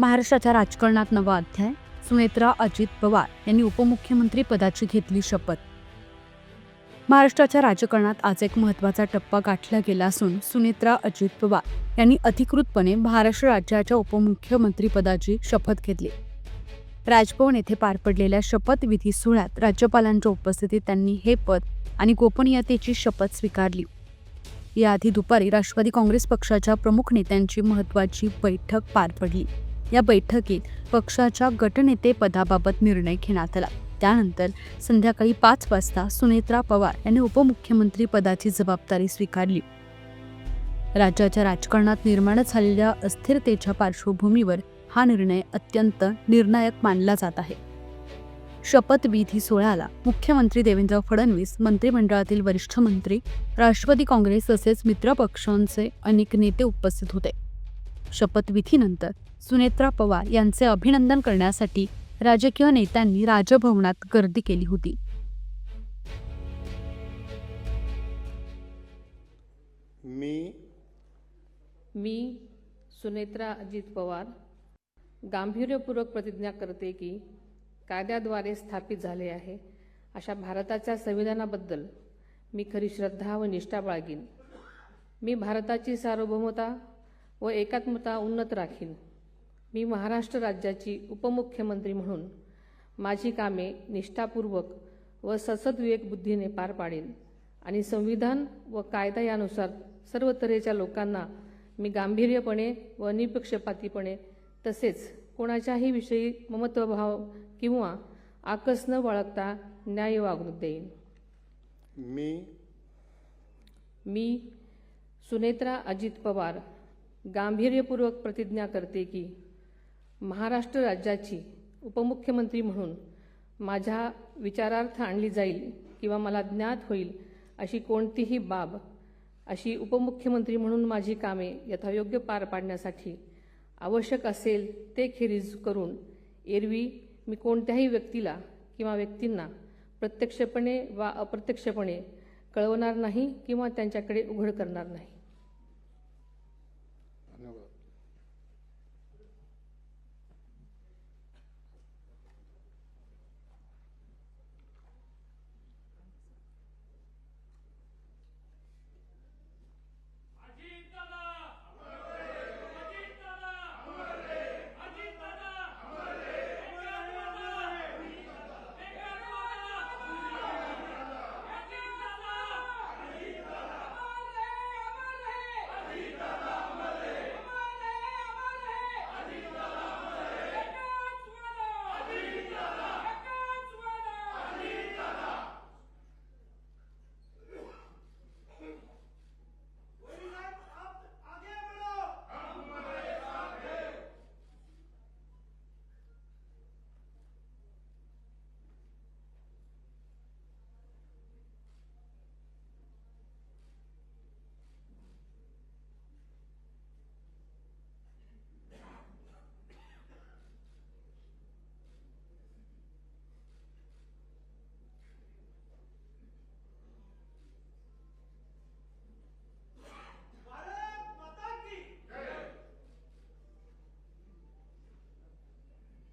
महाराष्ट्राच्या राजकारणात नवा अध्याय. सुनेत्रा अजित पवार यांनी उपमुख्यमंत्री पदाची घेतली शपथ. महाराष्ट्राच्या राजकारणात आज एक महत्त्वाचा टप्पा गाठला गेला असून सुनेत्रा अजित पवार यांनी अधिकृतपणे महाराष्ट्र राज्याच्या उपमुख्यमंत्री पदाची शपथ घेतली. राजभवन येथे पार पडलेल्या शपथविधी सोहळ्यात राज्यपालांच्या उपस्थितीत त्यांनी हे पद आणि गोपनीयतेची शपथ स्वीकारली. याआधी दुपारी राष्ट्रवादी काँग्रेस पक्षाच्या प्रमुख नेत्यांची महत्त्वाची बैठक पार पडली. या बैठकीत पक्षाच्या गटनेते पदाबाबत निर्णय घेण्यात आला. त्यानंतर संध्याकाळी 5 वाजता सुनेत्रा पवार यांनी उपमुख्यमंत्री पदाची जबाबदारी स्वीकारली. राज्याच्या राजकारणात निर्माण झालेल्या अस्थिरतेच्या पार्श्वभूमीवर हा निर्णय अत्यंत निर्णायक मानला जात आहे. शपथविधी सोहळ्याला मुख्यमंत्री देवेंद्र फडणवीस, मंत्रिमंडळातील वरिष्ठ मंत्री, राष्ट्रवादी काँग्रेस तसेच मित्र पक्षांचे अनेक नेते उपस्थित होते. शपथविधीनंतर सुनेत्रा पवार यांचे अभिनंदन करण्यासाठी राजकीय नेत्यांनी राजभवनात गर्दी केली होती. मी सुनेत्रा अजित पवार गांभीर्यपूर्वक प्रतिज्ञा करते की कायद्याद्वारे स्थापित झाले आहे अशा भारताच्या संविधानाबद्दल मी खरी श्रद्धा व निष्ठा बाळगीन. मी भारताची सार्वभौमता व एकात्मता उन्नत राखीन. मी महाराष्ट्र राज्याची उपमुख्यमंत्री म्हणून माझी कामे निष्ठापूर्वक व सद्विवेक बुद्धीने पार पाडेन आणि संविधान व कायदा यानुसार सर्व तऱ्हेच्या लोकांना मी गांभीर्यपणे व निपक्षपातीपणे तसेच कोणाच्याही विषयी ममत्वभाव किंवा आकस न बाळगता न्याय वागणूक देईन. मी सुनेत्रा अजित पवार गांभीर्यपूर्वक प्रतिज्ञा करते की महाराष्ट्र राज्याची उपमुख्यमंत्री म्हणून माझ्या विचारार्थ आणली जाईल किंवा मला ज्ञात होईल अशी कोणतीही बाब अशी उपमुख्यमंत्री म्हणून माझी कामे यथायोग्य पार पाडण्यासाठी आवश्यक असेल ते खेरीज करून एरवी मी कोणत्याही व्यक्तीला किंवा व्यक्तींना प्रत्यक्षपणे वा अप्रत्यक्षपणे कळवणार नाही किंवा त्यांच्याकडे उघड करणार नाही.